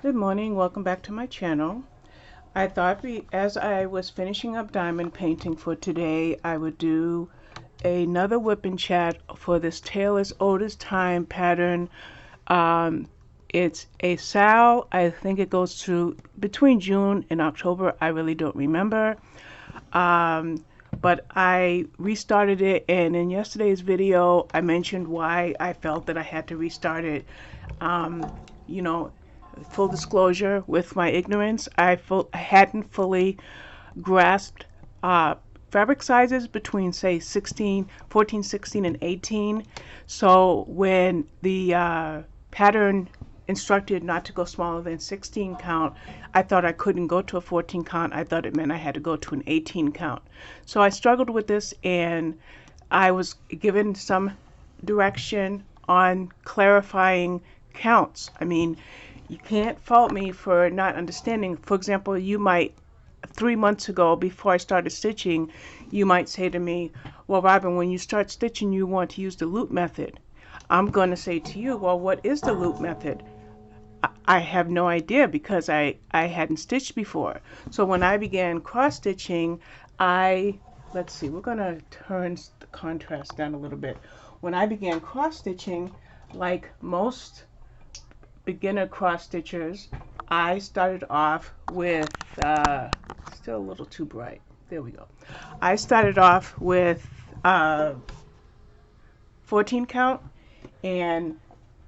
Good morning, welcome back to my channel. I thought as I was finishing up diamond painting for today, I would do another whip and chat for this Tale as Old as Time pattern. It's a SAL. I think it goes through between June and October. I really don't remember. But I restarted it, and in yesterday's video, I mentioned why I felt that I had to restart it. You know, full disclosure with my ignorance, I hadn't fully grasped fabric sizes between, say, 14, 16, and 18. So when the pattern instructed not to go smaller than 16 count, I thought I couldn't go to a 14 count. I thought it meant I had to go to an 18 count. So I struggled with this, and I was given some direction on clarifying counts. I mean, you can't fault me for not understanding. For example, you might 3 months ago, before I started stitching, you might say to me, well, Robin, when you start stitching, you want to use the loop method. I'm going to say to you, well, what is the loop method? I have no idea, because I hadn't stitched before. So when I began cross stitching, let's see, we're going to turn the contrast down a little bit. When I began cross stitching, like most beginner cross stitchers, I started off with still a little too bright. There we go. I started off with 14 count, and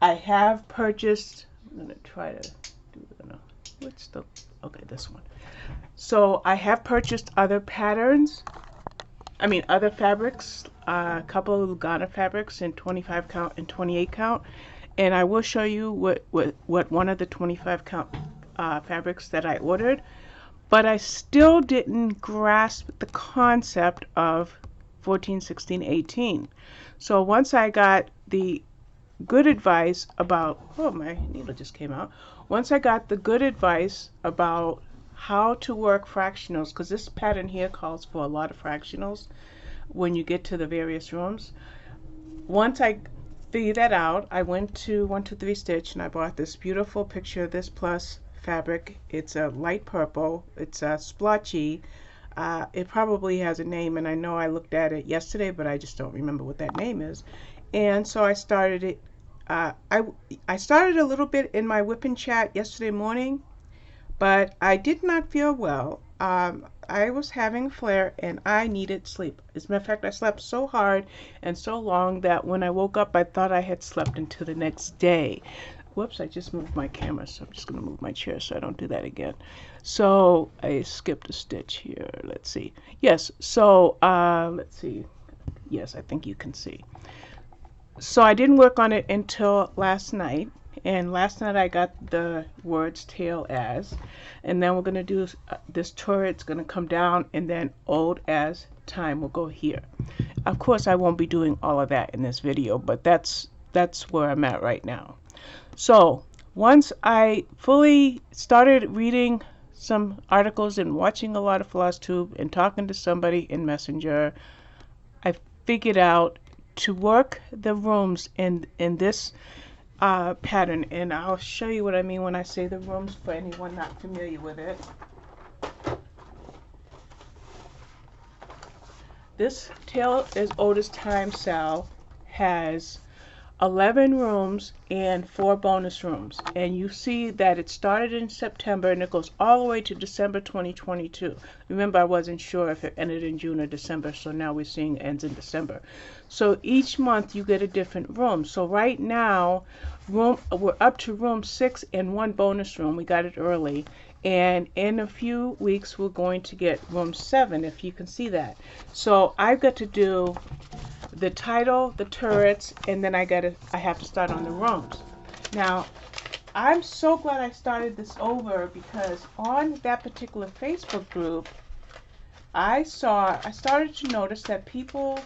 I have purchased. I'm gonna try to do what's the okay, this one. So I have purchased other patterns. I mean other fabrics, a couple of Lugana fabrics in 25 count and 28 count. And I will show you what one of the 25 count fabrics that I ordered, but I still didn't grasp the concept of 14, 16, 18. So once I got the good advice about, oh, my needle just came out. Once I got the good advice about how to work fractionals, because this pattern here calls for a lot of fractionals when you get to the various rooms. Once I figured that out, I went to 123 Stitch and I bought this beautiful Picture of This Plus fabric. It's a light purple. It's a splotchy. It probably has a name, and I know I looked at it yesterday, but I just don't remember what that name is. And so I started it. I started a little bit in my whip and chat yesterday morning, but I did not feel well. I was having a flare and I needed sleep. As a matter of fact, I slept so hard and so long that when I woke up, I thought I had slept until the next day. Whoops, I just moved my camera, so I'm just going to move my chair so I don't do that again. So I skipped a stitch here. Let's see. Yes, so let's see. Yes, I think you can see. So I didn't work on it until last night. And last night I got the words Tale as, and then we're going to do this turret's going to come down, and then Old as Time will go here. Of course I won't be doing all of that in this video, but that's where I'm at right now. So once I fully started reading some articles and watching a lot of FlossTube and talking to somebody in Messenger, I figured out to work the rooms in this pattern, and I'll show you what I mean when I say the rooms for anyone not familiar with it. This Tale as Old as Time SAL has 11 rooms and 4 bonus rooms, and you see that it started in September and it goes all the way to December 2022. Remember, I wasn't sure if it ended in June or December, so now we're seeing it ends in December. So each month you get a different room. So right now we're up to room 6 and 1 bonus room. We got it early, and in a few weeks we're going to get room 7, if you can see that. So I've got to do the title, the turrets, and then I have to start on the rooms. Now, I'm so glad I started this over, because on that particular Facebook group, I started to notice that people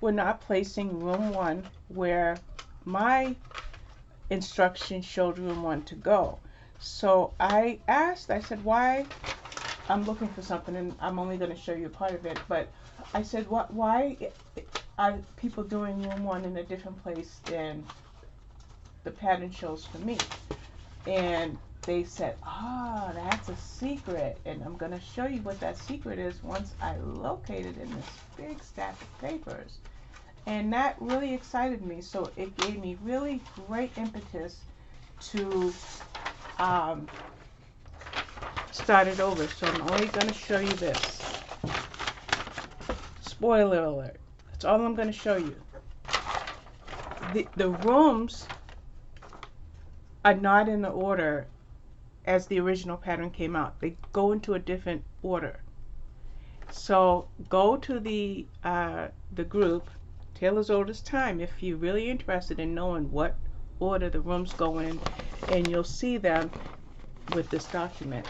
were not placing room 1 where my instructions showed room 1 to go. So I said, why? I'm looking for something, and I'm only going to show you a part of it, but I said, why are people doing room 1 in a different place than the pattern shows for me? And they said, ah, that's a secret. And I'm going to show you what that secret is once I locate it in this big stack of papers. And that really excited me. So it gave me really great impetus to start it over. So I'm only going to show you this. Spoiler alert. That's all I'm going to show you. The rooms are not in the order as the original pattern came out. They go into a different order. So go to the group, Taylor's Oldest Time, if you're really interested in knowing what order the rooms go in, and you'll see them with this document.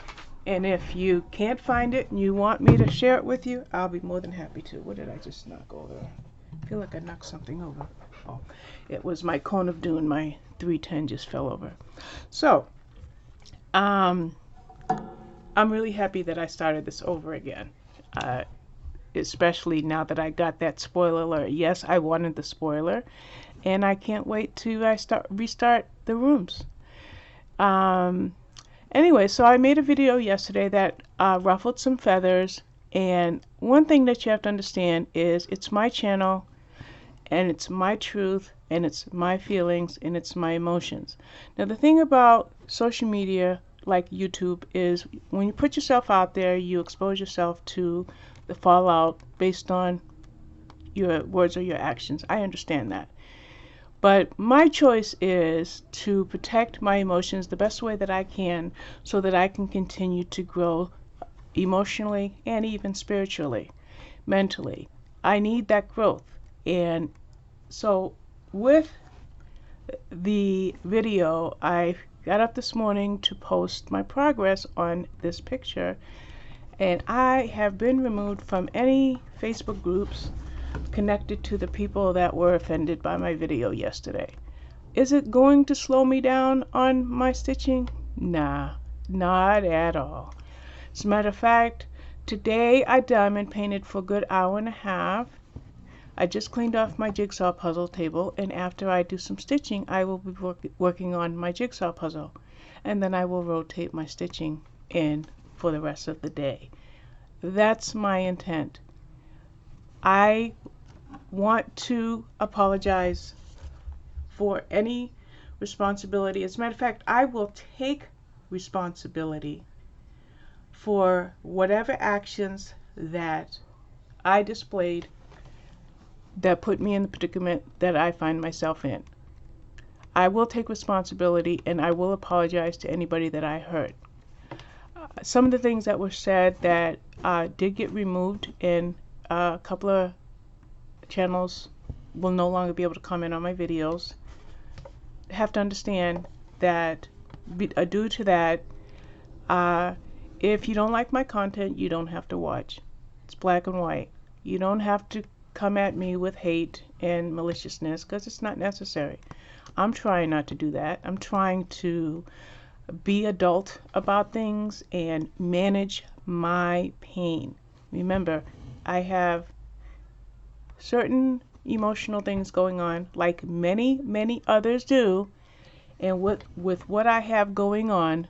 And if you can't find it and you want me to share it with you, I'll be more than happy to. What did I just knock over? I feel like I knocked something over. Oh, it was my cone of doom. My 310 just fell over. So, I'm really happy that I started this over again. Especially now that I got that spoiler alert. Yes, I wanted the spoiler, and I can't wait to restart the rooms. Anyway, so I made a video yesterday that ruffled some feathers, and one thing that you have to understand is it's my channel, and it's my truth, and it's my feelings, and it's my emotions. Now, the thing about social media like YouTube is when you put yourself out there, you expose yourself to the fallout based on your words or your actions. I understand that. But my choice is to protect my emotions the best way that I can so that I can continue to grow emotionally and even spiritually, mentally. I need that growth. And so with the video, I got up this morning to post my progress on this picture, and I have been removed from any Facebook groups connected to the people that were offended by my video yesterday. Is it going to slow me down on my stitching? Nah, not at all. As a matter of fact, today I diamond painted for a good hour and a half. I just cleaned off my jigsaw puzzle table, and after I do some stitching, I will be working on my jigsaw puzzle, and then I will rotate my stitching in for the rest of the day. That's my intent. I want to apologize for any responsibility. As a matter of fact, I will take responsibility for whatever actions that I displayed that put me in the predicament that I find myself in. I will take responsibility, and I will apologize to anybody that I hurt. Some of the things that were said that did get removed in a couple of channels will no longer be able to comment on my videos. Have to understand that due to that, if you don't like my content, you don't have to watch. It's black and white. You don't have to come at me with hate and maliciousness because it's not necessary. I'm trying not to do that. I'm trying to be adult about things and manage my pain. Remember, I have certain emotional things going on like many others do, and with what I have going on,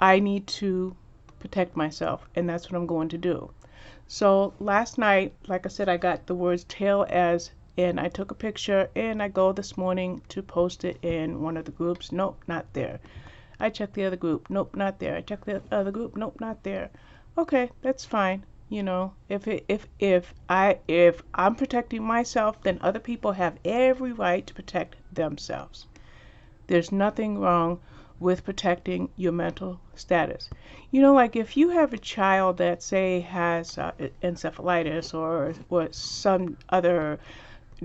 I need to protect myself, and that's what I'm going to do. So last night, like I said, I got the words tail as, and I took a picture, and I go this morning to post it in one of the groups. Nope, not there. I checked the other group. Nope, not there. I checked the other group. Nope, not there. Okay, that's fine. You know, if I'm protecting myself, then other people have every right to protect themselves. There's nothing wrong with protecting your mental status. You know, like if you have a child that, say, has encephalitis or some other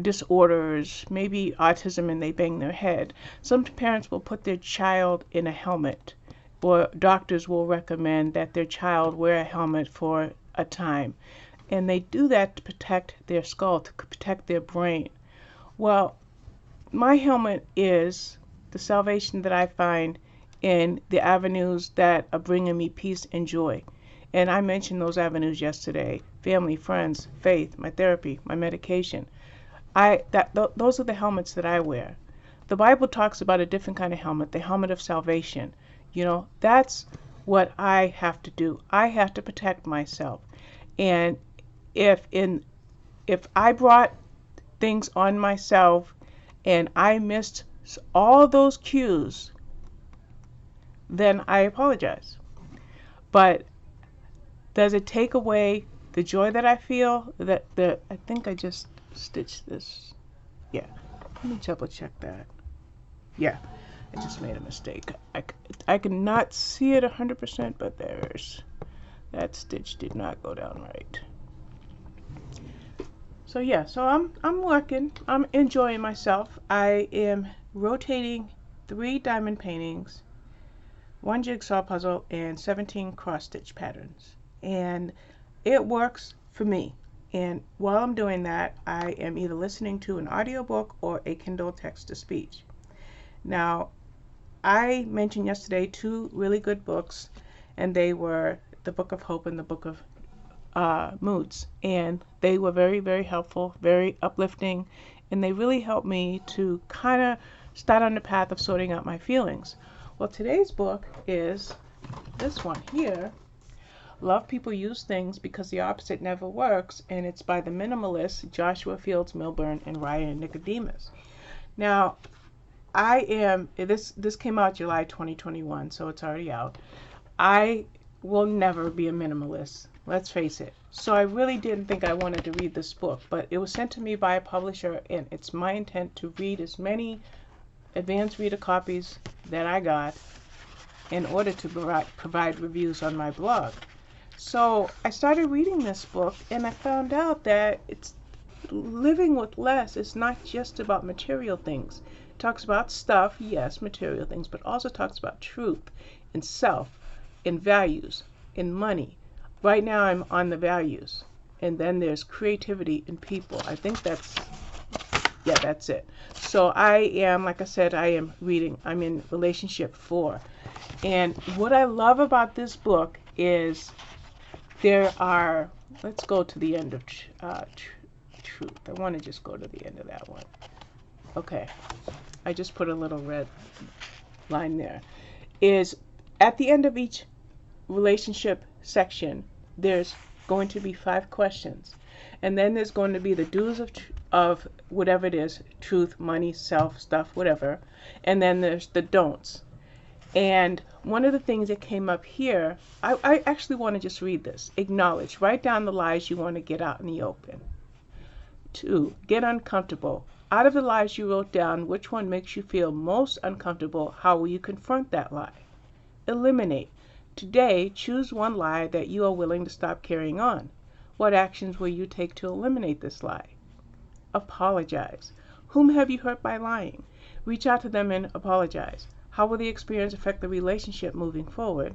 disorders, maybe autism, and they bang their head, some parents will put their child in a helmet, or doctors will recommend that their child wear a helmet for a time. And they do that to protect their skull, to protect their brain. Well, my helmet is the salvation that I find in the avenues that are bringing me peace and joy. And I mentioned those avenues yesterday: family, friends, faith, my therapy, my medication. Those are the helmets that I wear. The Bible talks about a different kind of helmet, the helmet of salvation. You know, that's what I have to do. I have to protect myself. And if in if I brought things on myself and I missed all those cues, then I apologize. But does it take away the joy that I feel? I think I just stitched this. Yeah. Let me double check that. Yeah. I just made a mistake. I cannot see it 100%, but that stitch did not go down right. So yeah, so I'm working. I'm enjoying myself. I am rotating 3 diamond paintings, 1 jigsaw puzzle, and 17 cross stitch patterns. And it works for me. And while I'm doing that, I am either listening to an audiobook or a Kindle text to speech. Now, I mentioned yesterday 2 really good books, and they were the Book of Hope and the Book of Moods. And they were very, very helpful, very uplifting, and they really helped me to kind of start on the path of sorting out my feelings. Well, today's book is this one here, Love People Use Things Because the Opposite Never Works, and it's by the Minimalists, Joshua Fields Millburn and Ryan Nicodemus. Now, this came out July 2021, so it's already out. I will never be a minimalist, let's face it. So I really didn't think I wanted to read this book, but it was sent to me by a publisher, and it's my intent to read as many advanced reader copies that I got in order to provide reviews on my blog. So I started reading this book, and I found out that it's living with less. It's not just about material things. It talks about stuff, yes, material things, but also talks about truth and self and values and money. Right now I'm on the values, and then there's creativity in people. I think that's it. So I am, like I said, I'm in relationship 4. And what I love about this book is let's go to the end of truth. I want to just go to the end of that one. Okay. I just put a little red line there. Is at the end of each relationship section, there's going to be 5 questions. And then there's going to be the do's of whatever it is, truth, money, self, stuff, whatever. And then there's the don'ts. And one of the things that came up here, I actually want to just read this. Acknowledge. Write down the lies you want to get out in the open. 2, get uncomfortable. Out of the lies you wrote down, which one makes you feel most uncomfortable? How will you confront that lie? Eliminate. Today, choose one lie that you are willing to stop carrying on. What actions will you take to eliminate this lie? Apologize. Whom have you hurt by lying? Reach out to them and apologize. How will the experience affect the relationship moving forward?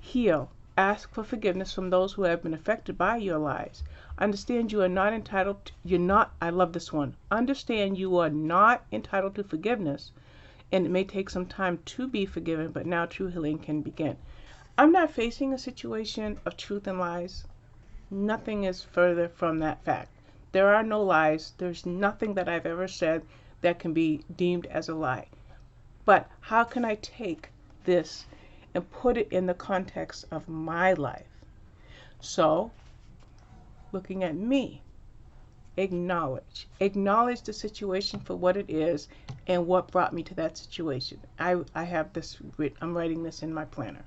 Heal. Ask for forgiveness from those who have been affected by your lies. Understand you are not entitled to, I love this one. Understand you are not entitled to forgiveness, and it may take some time to be forgiven, but now true healing can begin. I'm not facing a situation of truth and lies. Nothing is further from that fact. There are no lies. There's nothing that I've ever said that can be deemed as a lie. But how can I take this and put it in the context of my life? So, looking at me, acknowledge the situation for what it is and what brought me to that situation. I have this, I'm writing this in my planner.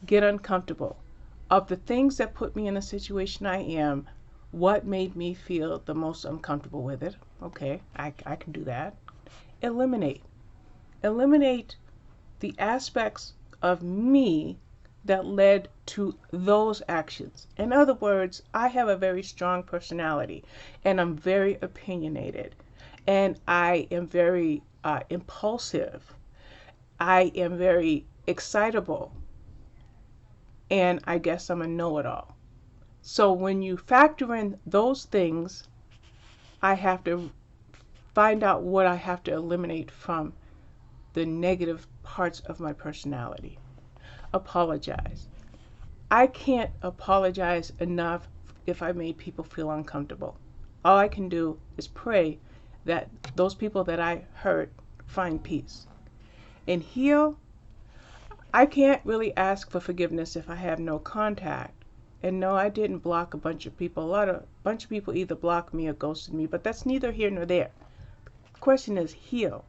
Get uncomfortable. Of the things that put me in the situation I am, what made me feel the most uncomfortable with it? Okay, I can do that. Eliminate the aspects of me that led to those actions. In other words, I have a very strong personality, and I'm very opinionated, and I am very impulsive. I am very excitable, and I guess I'm a know-it-all. So when you factor in those things, I have to find out what I have to eliminate from the negative parts of my personality. Apologize. I can't apologize enough if I made people feel uncomfortable. All I can do is pray that those people that I hurt find peace. And heal. I can't really ask for forgiveness if I have no contact. And no, I didn't block a bunch of people. Bunch of people either blocked me or ghosted me, but that's neither here nor there. The question is heal.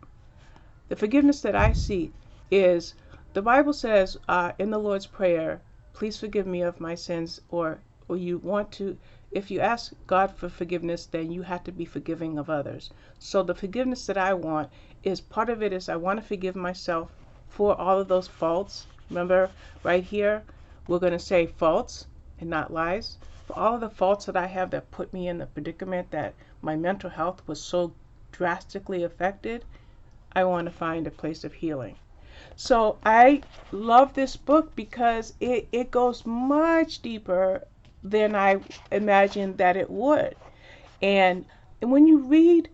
The forgiveness that I see is, the Bible says in the Lord's Prayer, please forgive me of my sins, or you want to, if you ask God for forgiveness, then you have to be forgiving of others. So the forgiveness that I want is, part of it is I want to forgive myself for all of those faults. Remember, right here, we're going to say faults and not lies. For all of the faults that I have that put me in the predicament that my mental health was so drastically affected, I want to find a place of healing. So I love this book because it goes much deeper than I imagined that it would. And when you read,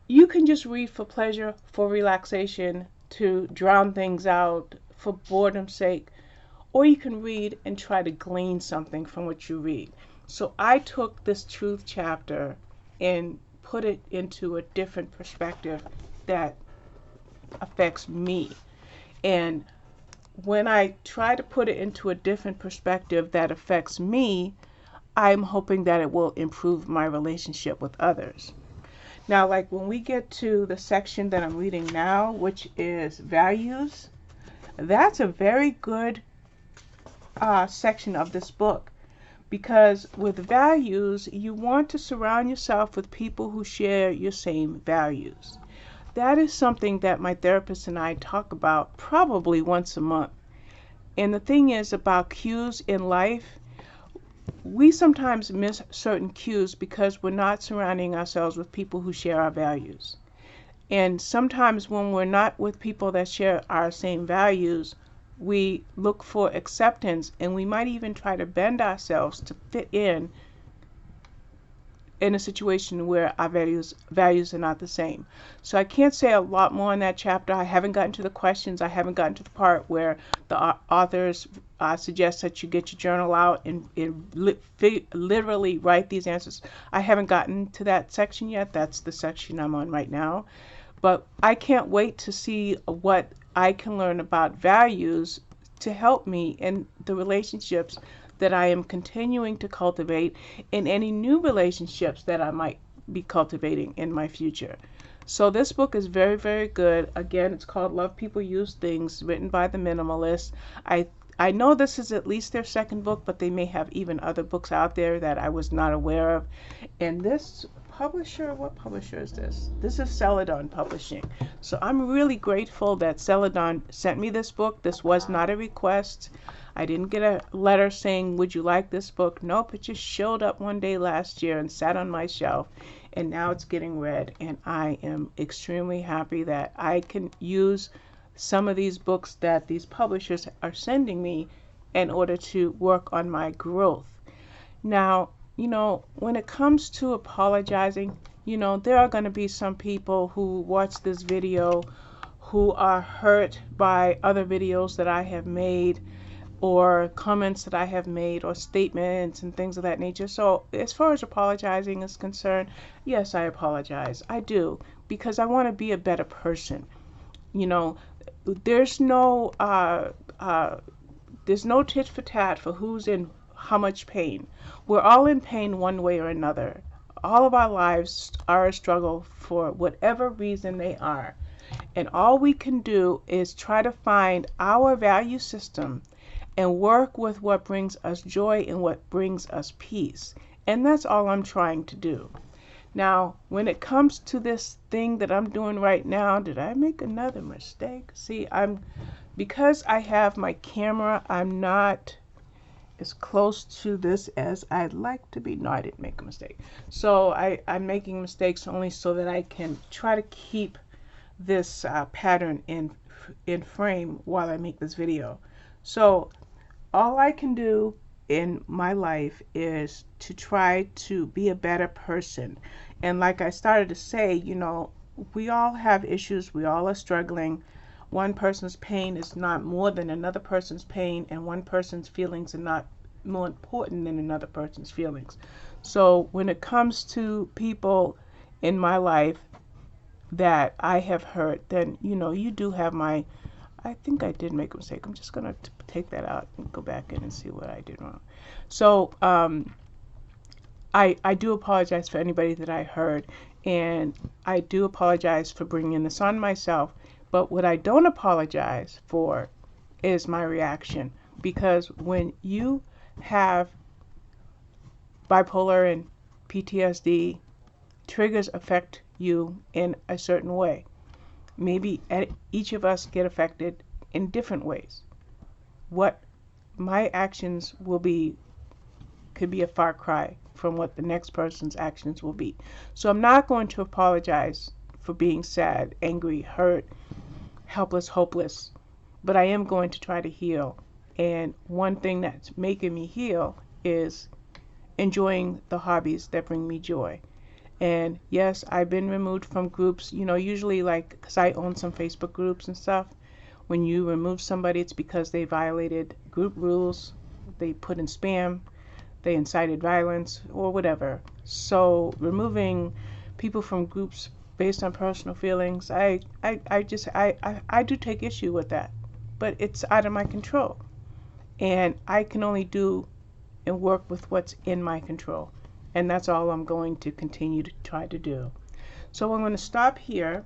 you can just read for pleasure, for relaxation, to drown things out, for boredom's sake, or you can read and try to glean something from what you read. So I took this truth chapter and put it into a different perspective that affects me. And when I try to put it into a different perspective that affects me, I'm hoping that it will improve my relationship with others. Now, like when we get to the section that I'm reading now, which is values, that's a very good section of this book, because with values, you want to surround yourself with people who share your same values. That is something that my therapist and I talk about probably once a month. And the thing is about cues in life, we sometimes miss certain cues because we're not surrounding ourselves with people who share our values. And sometimes when we're not with people that share our same values, we look for acceptance, and we might even try to bend ourselves to fit in a situation where our values are not the same. So I can't say a lot more in that chapter. I haven't gotten to the questions. I haven't gotten to the part where the authors suggest that you get your journal out and literally write these answers. I haven't gotten to that section yet. That's the section I'm on right now. But I can't wait to see what I can learn about values to help me in the relationships that I am continuing to cultivate, in any new relationships that I might be cultivating in my future. So this book is very, very good. Again, it's called Love People Use Things, written by the Minimalists. I know this is at least their second book, but they may have even other books out there that I was not aware of. And this publisher, what publisher is this? This is Celadon Publishing. So I'm really grateful that Celadon sent me this book. This was not a request. I didn't get a letter saying, would you like this book? Nope, it just showed up one day last year and sat on my shelf, and now it's getting read. And I am extremely happy that I can use some of these books that these publishers are sending me in order to work on my growth. Now, when it comes to apologizing, there are going to be some people who watch this video who are hurt by other videos that I have made, or comments that I have made, or statements and things of that nature. So as far as apologizing is concerned, yes, I apologize. I do, because I want to be a better person. There's no tit for tat for who's in how much pain. We're all in pain one way or another. All of our lives are a struggle for whatever reason they are. And all we can do is try to find our value system and work with what brings us joy and what brings us peace. And that's all I'm trying to do. Now, when it comes to this thing that I'm doing right now, did I make another mistake? See, because I have my camera, I'm not as close to this as I'd like to be. No, I didn't make a mistake. So I'm making mistakes only so that I can try to keep this pattern in frame while I make this video. So all I can do in my life is to try to be a better person. And like I started to say, we all have issues. We all are struggling. One person's pain is not more than another person's pain, and one person's feelings are not more important than another person's feelings. So when it comes to people in my life that I have hurt, then you do have my I think I did make a mistake. I'm just gonna take that out and go back in and see what I did wrong. So I do apologize for anybody that I heard, and I do apologize for bringing this on myself. But what I don't apologize for is my reaction, because when you have bipolar and PTSD, triggers affect you in a certain way. Maybe each of us get affected in different ways. What my actions will be could be a far cry from what the next person's actions will be. So I'm not going to apologize for being sad, angry, hurt, helpless, hopeless, but I am going to try to heal. And one thing that's making me heal is enjoying the hobbies that bring me joy. And yes, I've been removed from groups, usually like, because I own some Facebook groups and stuff. When you remove somebody, it's because they violated group rules, they put in spam, they incited violence, or whatever. So removing people from groups based on personal feelings, I do take issue with that. But it's out of my control. And I can only do and work with what's in my control. And that's all I'm going to continue to try to do. So I'm going to stop here.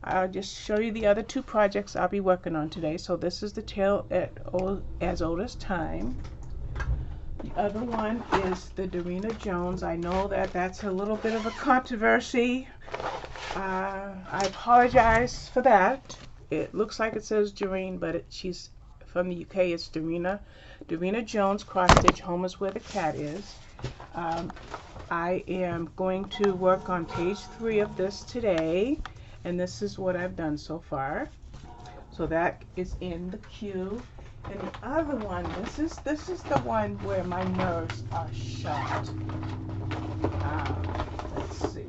I'll just show you the other two projects I'll be working on today. So this is the Tale as Old as Time. The other one is the Darina Jones. I know that that's a little bit of a controversy. I apologize for that. It looks like it says Doreen, but she's from the UK. It's Darina. Darina Jones, cross stitch, Home is Where the Cat Is. I am going to work on page 3 of this today, and this is what I've done so far. So that is in the queue. And the other one, this is the one where my nerves are shot. Let's see.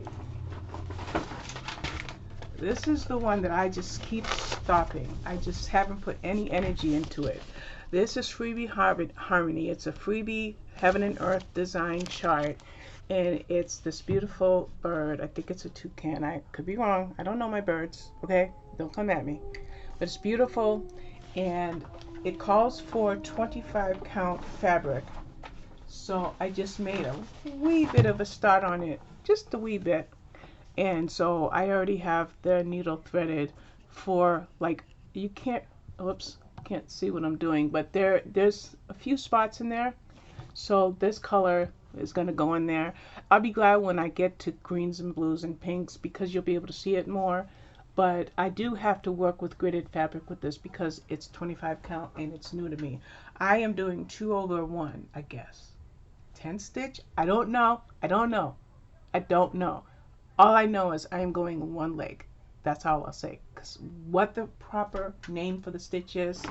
This is the one that I just keep stopping. I just haven't put any energy into it. This is Freebie Harmony. It's a Freebie Heaven and Earth design chart. And it's this beautiful bird. I think it's a toucan. I could be wrong. I don't know my birds. Okay? Don't come at me. But it's beautiful. And it calls for 25 count fabric. So I just made a wee bit of a start on it. Just a wee bit. And so I already have the needle threaded for, like, you can't, oops, can't see what I'm doing, but there's a few spots in there. So this color is going to go in there. I'll be glad when I get to greens and blues and pinks, because you'll be able to see it more. But I do have to work with gridded fabric with this because it's 25 count and it's new to me. I am doing 2 over 1, I guess. 10 stitch? I don't know. All I know is I am going one leg. That's all I'll say. Because what the proper name for the stitch is,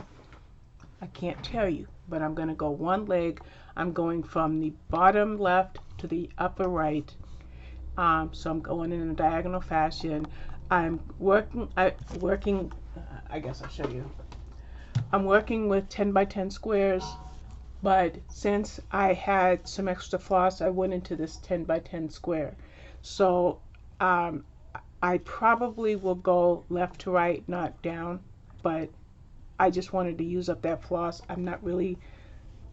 I can't tell you. But I'm going to go one leg. I'm going from the bottom left to the upper right. So I'm going in a diagonal fashion. I'm working, I guess I'll show you. I'm working with 10 by 10 squares. But since I had some extra floss, I went into this 10 by 10 square. So I probably will go left to right, not down, but I just wanted to use up that floss. I'm not really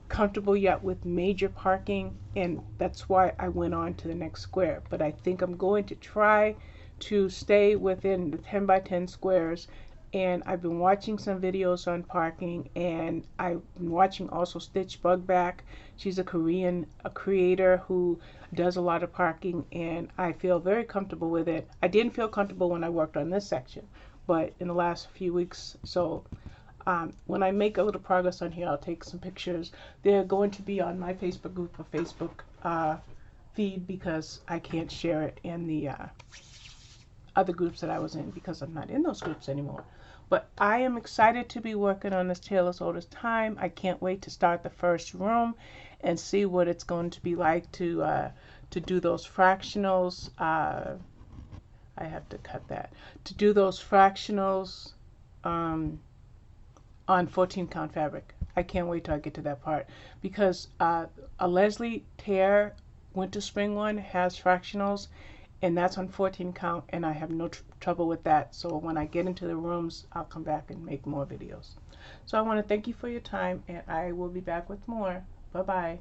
comfortable yet with major parking, and that's why I went on to the next square. But I think I'm going to try to stay within the 10 by 10 squares. And I've been watching some videos on parking, and I've been watching also Stitch Bugback. She's a Korean creator who does a lot of parking, and I feel very comfortable with it. I didn't feel comfortable when I worked on this section, but in the last few weeks, so when I make a little progress on here, I'll take some pictures. They're going to be on my Facebook group or Facebook feed, because I can't share it in the other groups that I was in, because I'm not in those groups anymore. But I am excited to be working on this Tale as Old as Time. I can't wait to start the first room and see what it's going to be like to do those fractionals. I have to cut that. To do those fractionals on 14 count fabric. I can't wait till I get to that part, because a Leslie Tear Winter Spring one has fractionals, and that's on 14 count, and I have no trouble with that. So when I get into the rooms, I'll come back and make more videos. So I want to thank you for your time, and I will be back with more. Bye bye.